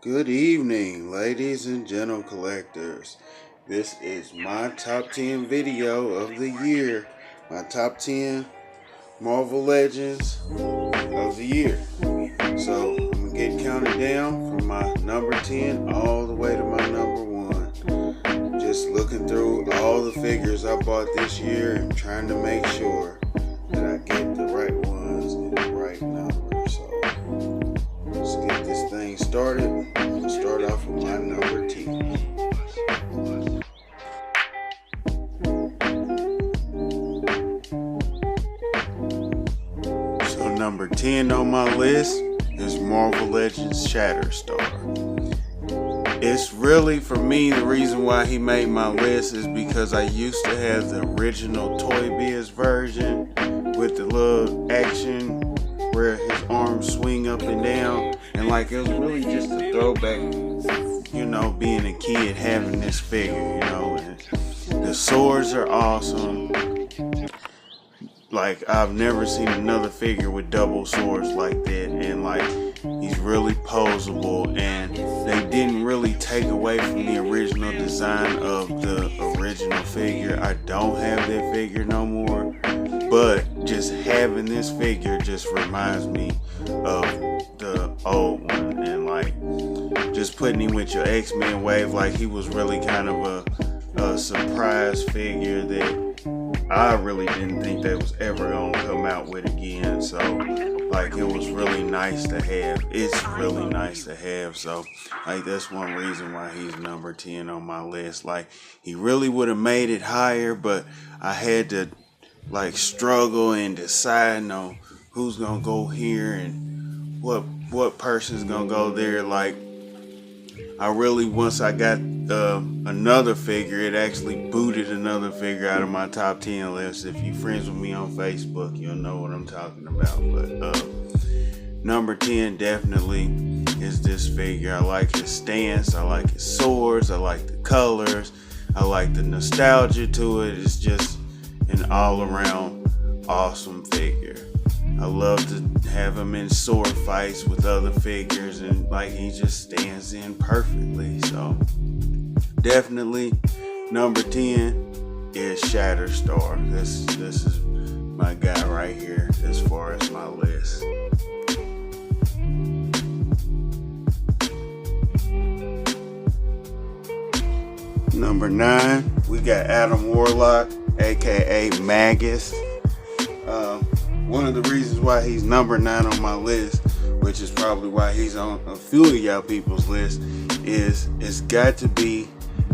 Good evening, ladies and gentle collectors. This is my top 10 video of the year. My top 10 Marvel Legends of the year. So I'm going to get counted down from my number 10 all the way to my number 1. Just looking through all the figures I bought this year and trying to make sure that I get the right ones in the right number. So let's get this thing started. We'll start off with my number 10. So number 10 on my list is Marvel Legends Shatterstar. It's really, for me, the reason why he made my list is because I used to have the original Toy Biz version with the little action where his arms swing up and down, and like it was really just a throwback, you know, being a kid having this figure, you know. And the swords are awesome. Like, I've never seen another figure with double swords like that, and like he's really posable, and they didn't really take away from the original design of the original figure. I don't have that figure no more, but just having this figure just reminds me of the old one, and like just putting him with your X-Men wave, like he was really kind of a surprise figure that I really didn't think that was ever gonna come out with again. So like it was really nice to have. It's really nice to have. So like that's one reason why he's number 10 on my list. Like he really would have made it higher, but I had to like struggle and decide on who's gonna go here and what person's gonna go there. Like I really, once I got another figure, it actually booted another figure out of my top 10 list. If you're friends with me on Facebook, you'll know what I'm talking about. But number 10 definitely is this figure. I like his stance, I like his swords, I like the colors, I like the nostalgia to it. It's just an all-around awesome figure. I love to have him in sword fights with other figures, and like he just stands in perfectly. So definitely number 10 is Shatterstar. This is my guy right here as far as my list. Number 9, we got Adam Warlock, aka Magus. One of the reasons why he's number 9 on my list, which is probably why he's on a few of y'all people's list, is it's got to be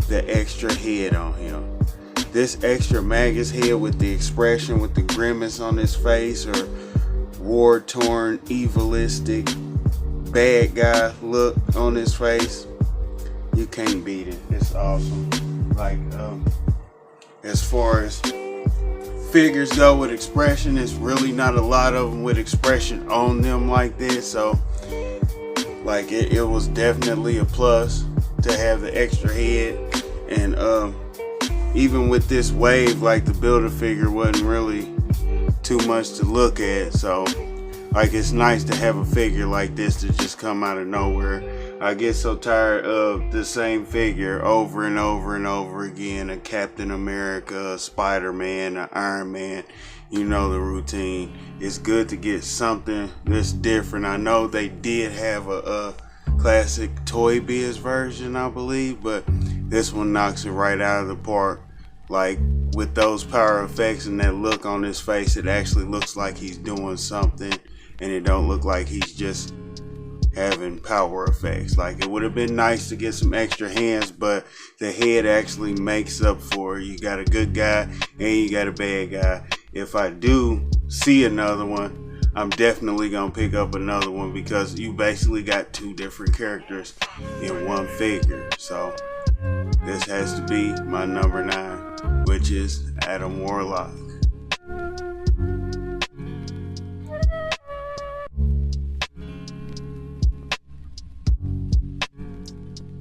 the extra head on him. This extra Magus head with the expression, with the grimace on his face, or war-torn, evilistic, bad guy look on his face. You can't beat it. It's awesome. Like, as far as figures go with expression, it's really not a lot of them with expression on them like this. So like it was definitely a plus to have the extra head. And even with this wave, like the Build-A-Figure wasn't really too much to look at. So like it's nice to have a figure like this to just come out of nowhere. I get so tired of the same figure over and over and over again. A Captain America, a Spider-Man, an Iron Man. You know the routine. It's good to get something that's different. I know they did have a classic Toy Biz version, I believe, but this one knocks it right out of the park. Like with those power effects and that look on his face, it actually looks like he's doing something, and it don't look like he's just having power effects. Like it would have been nice to get some extra hands, but the head actually makes up for it. You got a good guy and you got a bad guy. If I do see another one, I'm definitely gonna pick up another one, because you basically got two different characters in one figure. So this has to be my number 9, which is Adam Warlock.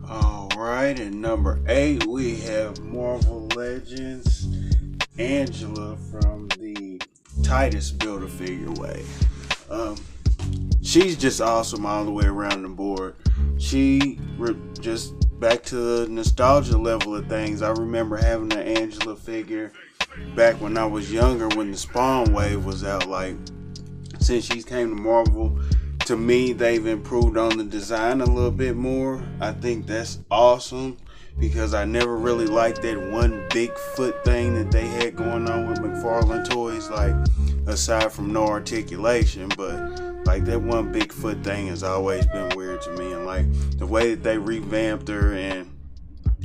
Alright, and number 8 we have Marvel Legends Angela from the Titus Build-A-Figure wave. she's just awesome all the way around the board. Just back to the nostalgia level of things. I remember having an Angela figure back when I was younger, when the Spawn wave was out. Like, since she came to Marvel, to me, they've improved on the design a little bit more. I think that's awesome, because I never really liked that one big foot thing that they had going on with McFarlane Toys, like, aside from no articulation. But like, that one big foot thing has always been weird to me. And like, the way that they revamped her and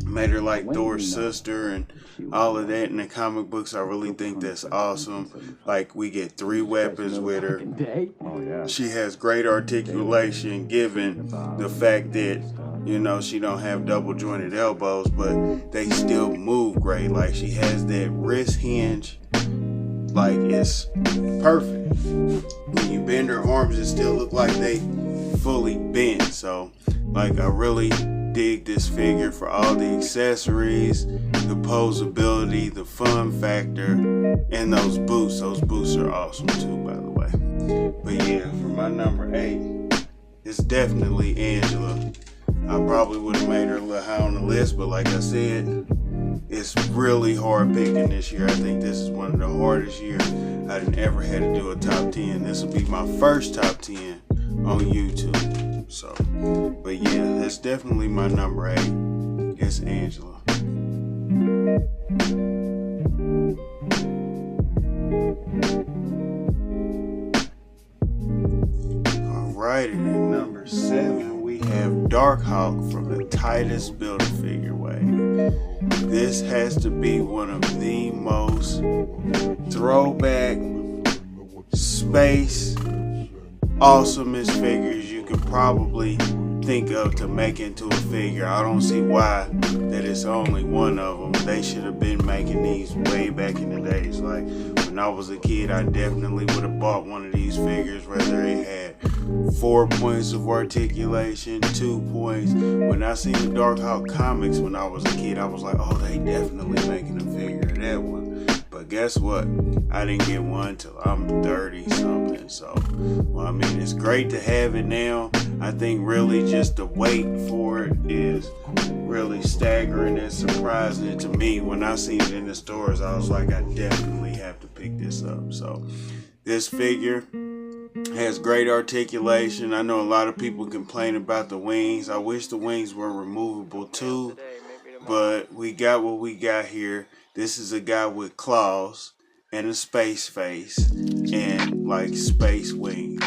made her like Thor's sister and all of that in the comic books, I really think that's awesome. Like, we get 3 weapons with her. She has great articulation, given the fact that, you know, she don't have double jointed elbows, but they still move great. Like, she has that wrist hinge, like, it's perfect. When you bend her arms, it still look like they fully bent. So like, I really dig this figure for all the accessories, the posability, the fun factor, and those boots. Those boots are awesome too, by the way. But yeah, for my number 8, it's definitely Angela. I probably would have made her a little high on the list, but like I said, it's really hard picking this year. I think this is one of the hardest years I've ever had to do a top 10. This will be my first top 10 on YouTube. So, but yeah, that's definitely my number 8. It's Angela. Alright, and at number 7, we have Darkhawk from the Titus Build-A-Figure wave. This has to be one of the most throwback, space, awesomest figures you could probably think of to make into a figure. I don't see why that it's only one of them. They should have been making these way back in the days. Like, when I was a kid, I definitely would have bought one of these figures, whether it had 4 points of articulation, 2 points. When I seen the Darkhawk comics when I was a kid, I was like, oh, they definitely making a figure of that one. But guess what? I didn't get one till I'm 30 something. So, well, I mean, it's great to have it now. I think really just the wait for it is really staggering and surprising to me. When I seen it in the stores, I was like, I definitely have to pick this up. So this figure has great articulation. I know a lot of people complain about the wings. I wish the wings were removable too, but we got what we got here. This is a guy with claws and a space face and like space wings.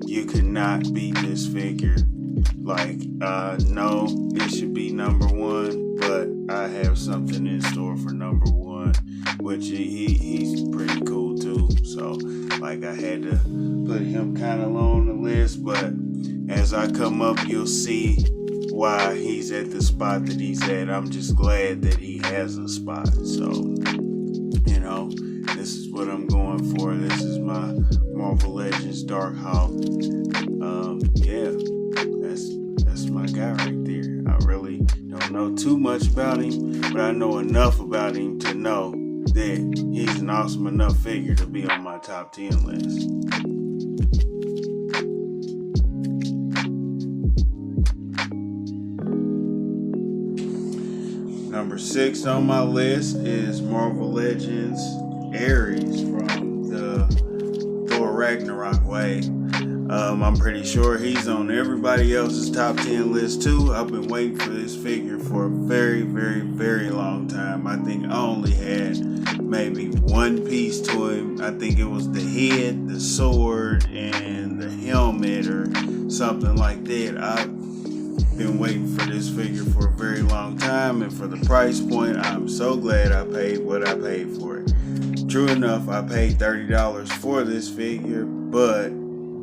You cannot beat this figure. Like, no, it should be number 1, but I have something in store for number 1, which he's pretty cool too. So, like, I had to put him kind of low on the list, but as I come up, you'll see why he's at the spot that he's at. I'm just glad that he has a spot. So, you know, this is what I'm going for. This is my Marvel Legends Darkhawk. Yeah, that's my guy right there. I really don't know too much about him, but I know enough about him to know that he's an awesome enough figure to be on my top 10 list. Number 6 on my list is Marvel Legends Ares from the Thor Ragnarok wave. I'm pretty sure he's on everybody else's top 10 list too. I've been waiting for this figure for a very, very, very long time. I think I only had maybe one piece to him. I think it was the head, the sword, and the helmet or something like that. I've been waiting for this figure for a very long time, and for the price point, I'm so glad I paid what I paid for it. True enough, I paid $30 for this figure, but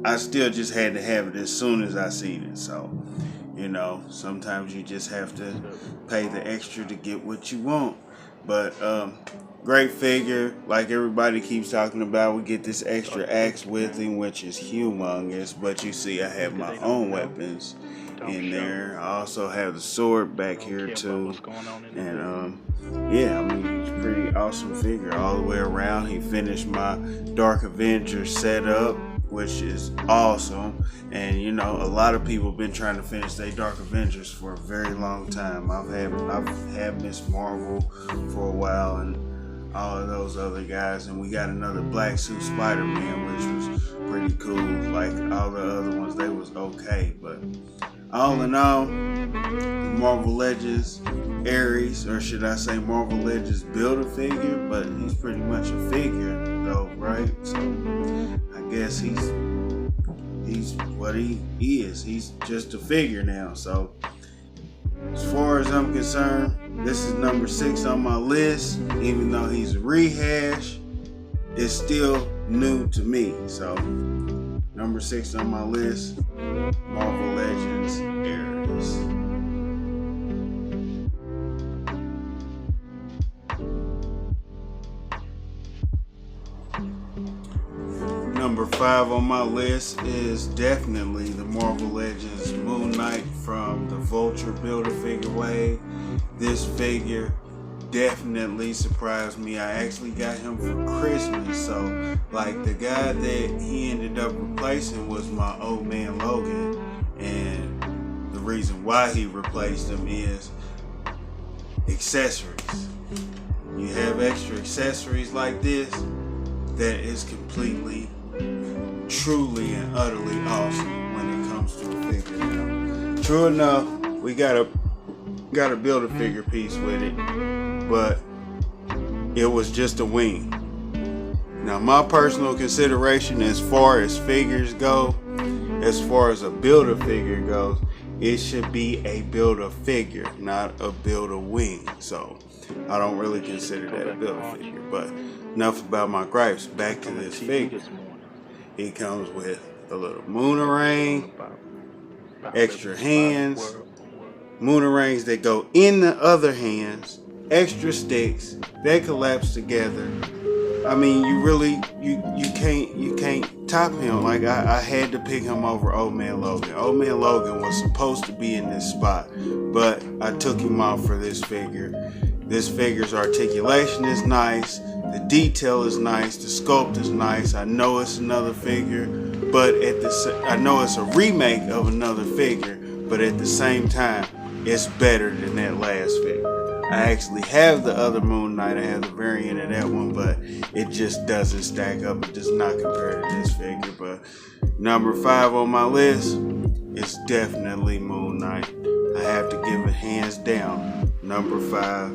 I still just had to have it as soon as I seen it. So, you know, sometimes you just have to pay the extra to get what you want. But great figure, like everybody keeps talking about. We get this extra axe with him, which is humongous. But you see, I have my own weapons in there. I also have the sword back here too. And yeah, I mean, it's a pretty awesome figure all the way around. He finished my Dark Avenger setup. which is awesome. And you know, a lot of people been trying to finish their Dark Avengers for a very long time. I've had Miss Marvel for a while, and all of those other guys, and we got another Black Suit Spider-Man, which was pretty cool. Like all the other ones, they was okay, but all in all, Marvel Legends Ares, or should I say Marvel Legends Build-A-Figure, but he's pretty much a figure though, right? So I guess he's what he is. He's just a figure now. So as far as I'm concerned, this is number 6 on my list. Even though he's a rehash, it's still new to me. So number 6 on my list, Marvel Legends Ares. Number 5 on my list is definitely the Marvel Legends Moon Knight from the Vulture Build-A-Figure wave. This figure definitely surprised me. I actually got him for Christmas, so like the guy that he ended up replacing was my old man Logan, and the reason why he replaced him is accessories. You have extra accessories like this, that is completely, truly and utterly awesome when it comes to a figure. Now, true enough, we gotta build a figure piece with it, but it was just a wing. Now, my personal consideration as far as figures go, as far as a Build-A-Figure goes, it should be a Build-A-Figure, not a Build-A-Wing. So I don't really consider that a Build-A-Figure. But enough about my gripes. Back to this figure. He comes with a little moonerang, extra hands, moonerangs that go in the other hands, extra sticks that collapse together. I mean, you can't top him. Like I had to pick him over Old Man Logan. Old Man Logan was supposed to be in this spot, but I took him off for this figure. This figure's articulation is nice, the detail is nice, the sculpt is nice. I know it's another figure, but I know it's a remake of another figure, but at the same time, it's better than that last figure. I actually have the other Moon Knight. I have the variant of that one, but it just doesn't stack up. It does not compare to this figure. But number 5 on my list is definitely Moon Knight. I have to give it hands down. Number 5.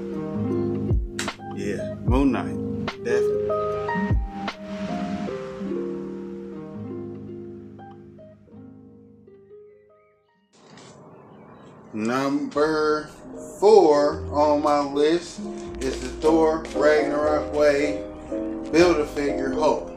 Yeah, Moon Knight. Definitely. Number 4 on my list is the Thor Ragnarok wave Build-A-Figure Hulk.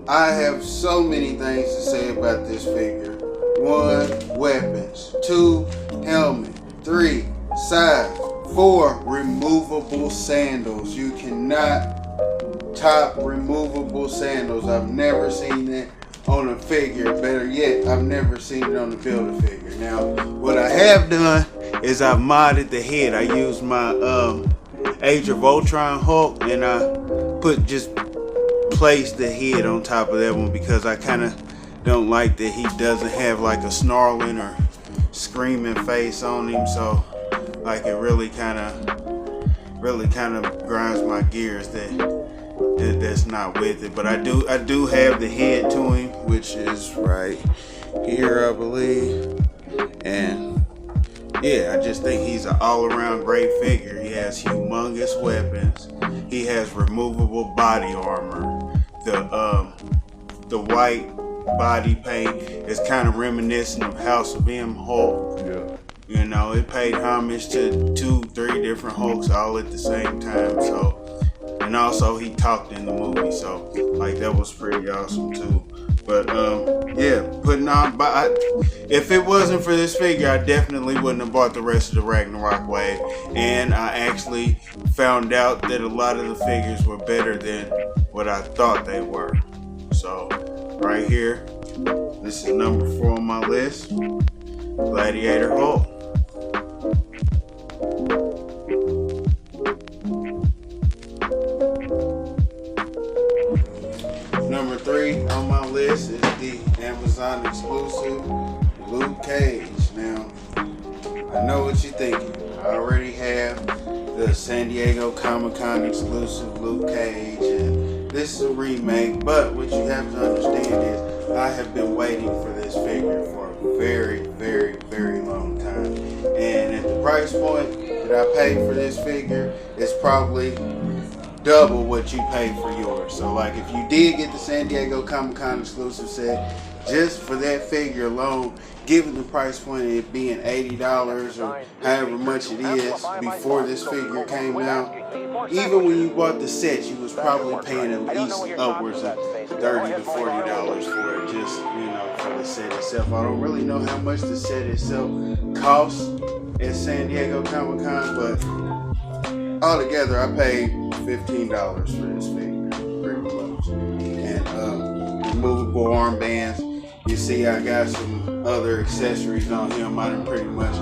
I have so many things to say about this figure. 1, weapons. 2, helmet. 3, size. 4, removable sandals. You cannot top removable sandals. I've never seen that on a figure. Better yet, I've never seen it on the Build-A-Figure. Now, what I have done is I modded the head. I used my Age of Ultron Hulk, and I placed the head on top of that one because I kind of don't like that he doesn't have like a snarling or screaming face on him. So like it really kind of grinds my gears that's not with it. But I do have the head to him, which is right here, I believe. And yeah, I just think he's an all-around great figure. He has humongous weapons. He has removable body armor. The white body paint is kind of reminiscent of House of M Hulk. Yeah. You know, it paid homage to 2-3 different Hulks all at the same time. So, and also he talked in the movie, so like that was pretty awesome too. But yeah, putting on. But if it wasn't for this figure, I definitely wouldn't have bought the rest of the Ragnarok wave. And I actually found out that a lot of the figures were better than what I thought they were. So right here, this is number 4 on my list, Gladiator Hulk. Number 3 on on my list is the Amazon exclusive Luke Cage. Now, I know what you're thinking. I already have the San Diego Comic-Con exclusive Luke Cage, and this is a remake, but what you have to understand is I have been waiting for this figure for a very, very, very long time. And at the price point that I paid for this figure, it's probably double what you paid for yours. So like if you did get the San Diego Comic-Con exclusive set, just for that figure alone, given the price point of it being $80 or however much it is before this figure came out, even when you bought the set, you was probably paying at least upwards of $30 to $40 for it, just, you know, for the set itself. I don't really know how much the set itself costs at San Diego Comic-Con, but altogether I paid $15 for this figure, pretty much. And removable armbands. You see I got some other accessories on him. I done pretty much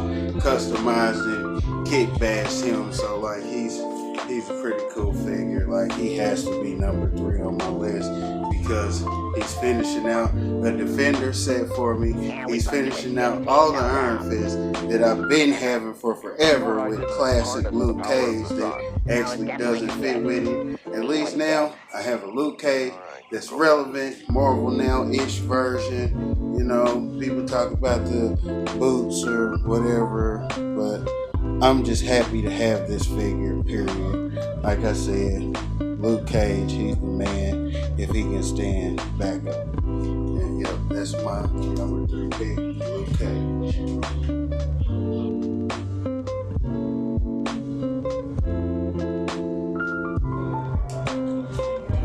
customized and kick bashed him, so like he's a pretty cool figure. Like he has to be number 3 on my list because he's finishing out a Defender set for me. He's finishing out all the Iron Fists that I've been having for forever with classic Luke Cage that actually doesn't fit with him. At least now I have a Luke Cage that's relevant, Marvel Now-ish version. You know, people talk about the boots or whatever, but I'm just happy to have this figure, period. Like I said, Luke Cage, he's the man if he can stand back up. And yep, that's my number 3 pick, Luke Cage.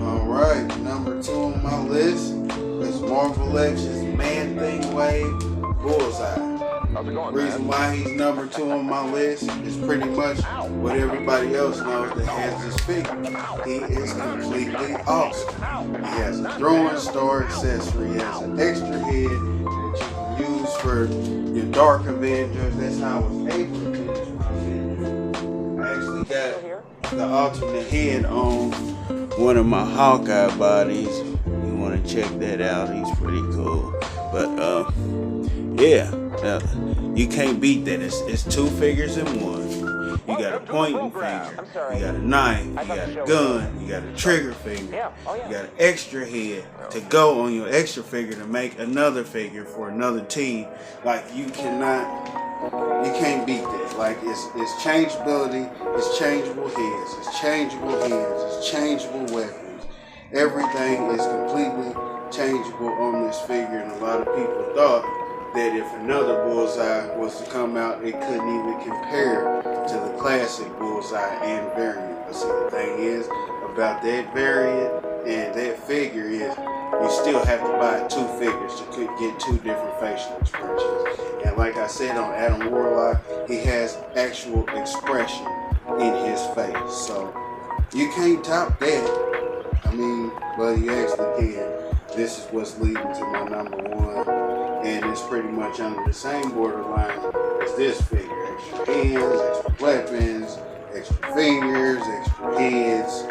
Alright, number 2 on my list is Marvel Legends Man-Thing Wave Bullseye. The reason why he's number 2 on my list is pretty much what everybody else knows that has this figure. He is completely awesome. He has a throwing star accessory. He has an extra head that you can use for your Dark Avengers. That's how I was able to finish my figure. I actually got the alternate head on one of my Hawkeye bodies. You want to check that out. He's pretty cool. But yeah, you can't beat that. It's 2 figures in one. You got a pointing finger, you got a knife, you got a gun, you got a trigger finger, you got an extra head to go on your extra figure to make another figure for another team. Like you can't beat that. Like it's changeability, it's changeable heads, it's changeable hands, it's changeable weapons. Everything is completely changeable on this figure, and a lot of people thought that if another Bullseye was to come out, it couldn't even compare to the classic Bullseye and variant. But see, the thing is about that variant and that figure is you still have to buy 2 figures to get 2 different facial expressions. And like I said on Adam Warlock, he has actual expression in his face. So you can't top that. I mean, well, you actually can. This is what's leading to my number 1, and it's pretty much under the same borderline as this figure. Extra hands, extra weapons, extra fingers, extra heads,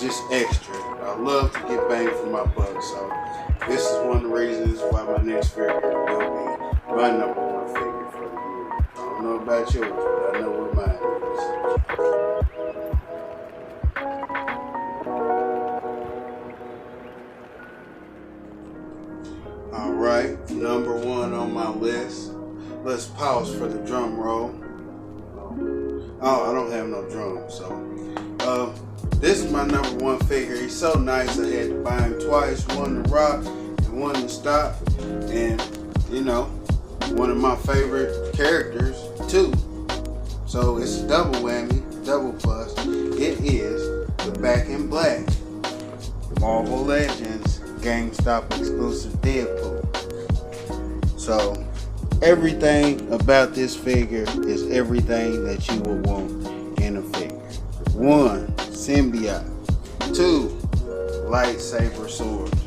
just extra. I love to get bang for my buck, so this is one of the reasons why my next figure will be my number 1 figure for the year. I don't know about yours, but I know what mine is. Alright, number 1 on my list. Let's pause for the drum roll. Oh, I don't have no drum, so this is my number 1 figure. He's so nice I had to buy him twice, one to rock and one to stop. And you know, one of my favorite characters too. So it's a double whammy, double plus. It is the Back in Black Marvel Legends GameStop exclusive Deadpool. So everything about this figure is everything that you would want in a figure. 1, symbiote. 2, lightsaber swords.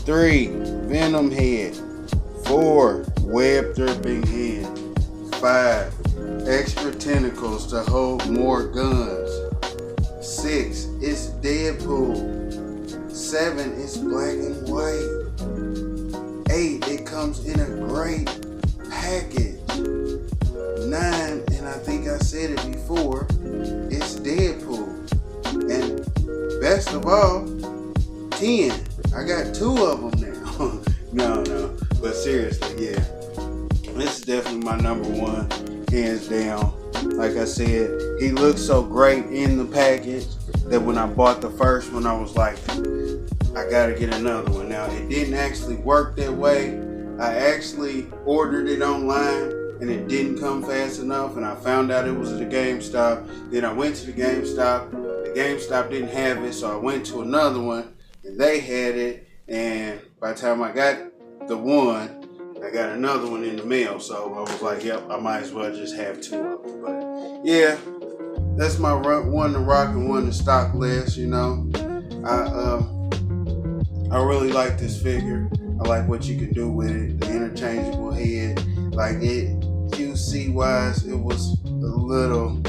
3, venom head. 4, web dripping hand. 5, extra tentacles to hold more guns. 6, it's Deadpool. 7, it's black and white. said it before, it's Deadpool. And best of all, 10. I got 2 of them now. No. But seriously, yeah. This is definitely my number 1, hands down. Like I said, he looked so great in the package that when I bought the first one, I was like, I gotta get another one. Now, it didn't actually work that way. I actually ordered it online and it didn't come fast enough, and I found out it was at the GameStop. Then I went to the GameStop. The GameStop didn't have it, so I went to another one and they had it. And by the time I got the one, I got another one in the mail, so I was like, yep, I might as well just have 2 of them. But yeah, that's my 1 to rock and 1 to stock list. I really like this figure. I like what you can do with it. The interchangeable head, like it QC wise, it was a little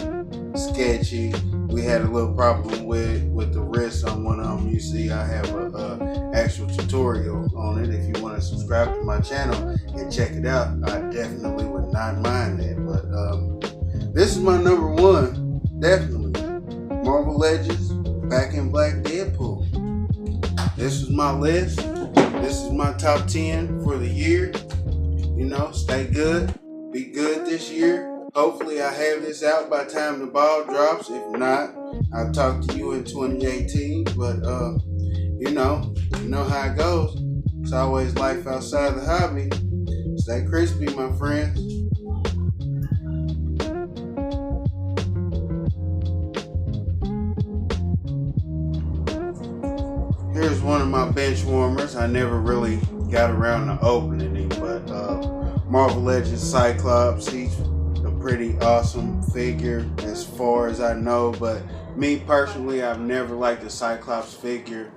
sketchy. We had a little problem with the wrist on one of them. You see, I have a actual tutorial on it. If you want to subscribe to my channel and check it out, I definitely would not mind that. But this is my number 1, definitely. Marvel Legends, Back in Black Deadpool. This is my list. This is my top 10 for the year. Stay good, be good this year. Hopefully I have this out by the time the ball drops. If not, I'll talk to you in 2018. But you know how it goes. It's always life outside the hobby. Stay crispy, my friends. Here's one of my Benchwarmers. I never really got around to opening it, but Marvel Legends Cyclops. He's a pretty awesome figure as far as I know, but me personally, I've never liked the Cyclops figure.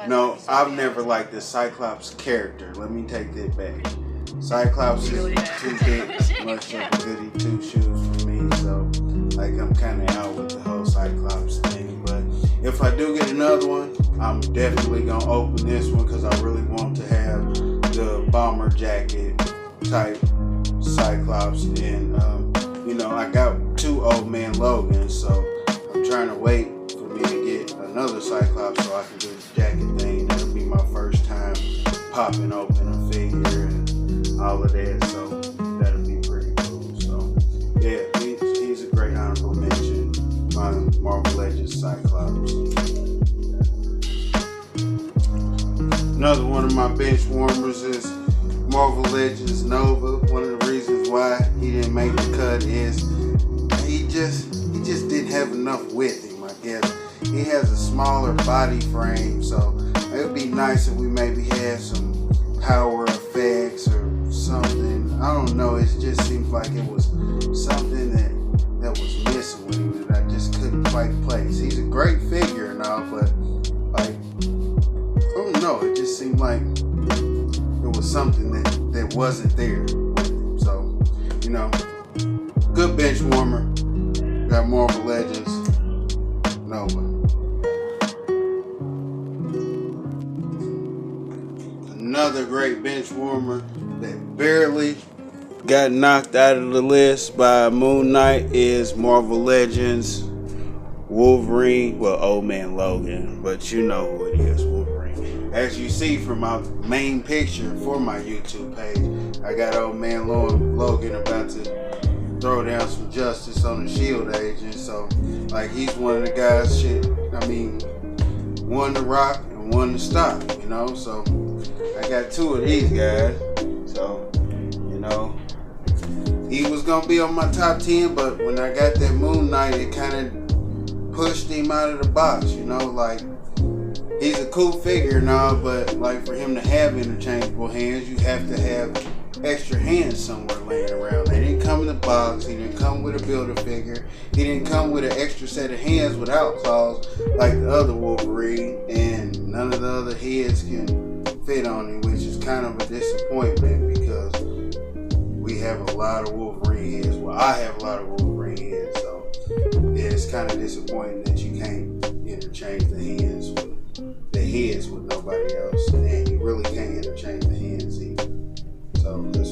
No, I've never liked the Cyclops character. Let me take that back. Cyclops is too big, much of a goody 2 shoes for me, so like I'm kind of out with the whole Cyclops thing. But if I do get another one, I'm definitely gonna open this one because I really want to have the bomber jacket type Cyclops. And I got 2 Old Man Logans, so I'm trying to wait for me to get another Cyclops so I can do this jacket thing. That'll be my first time popping open a figure and all of that, so that'll be pretty cool. So yeah, he's a great honorable mention. My Marvel Legends Cyclops. Another one of my Benchwarmers is Marvel Legends Nova. One of the reasons why he didn't make the cut is he just didn't have enough with him, I guess. He has a smaller body frame, so it would be nice if we maybe had some power effects or something. I don't know, it just seems like it was something that was missing with him that I just couldn't quite place. He's a great figure and all, but like, I don't know, it just seemed like it was something that wasn't there with him. So, good Benchwarmer. Got Marvel Legends Nova. Another great Benchwarmer that barely got knocked out of the list by Moon Knight is Marvel Legends Wolverine. Well, Old Man Logan, but you know who it is, Wolverine. As you see from my main picture for my YouTube page, I got Old Man Logan about to throw down some justice on the Shield agent. So, like, he's one of the guys, one to rock and one to stop, So, I got 2 of these guys. So, he was going to be on my top 10, but when I got that Moon Knight, it kind of pushed him out of the box, Like, he's a cool figure and all, but, like, for him to have interchangeable hands, you have to have extra hands somewhere laying around. They didn't come in the box. He didn't come with a Build-A-Figure. He didn't come with an extra set of hands without claws like the other Wolverine, and none of the other heads can fit on him, which is kind of a disappointment because we have a lot of Wolverine heads. Well, I have a lot of Wolverine heads, so yeah, it's kind of disappointing that you can't interchange the heads with nobody else, and you really can't interchange the hands either. So that's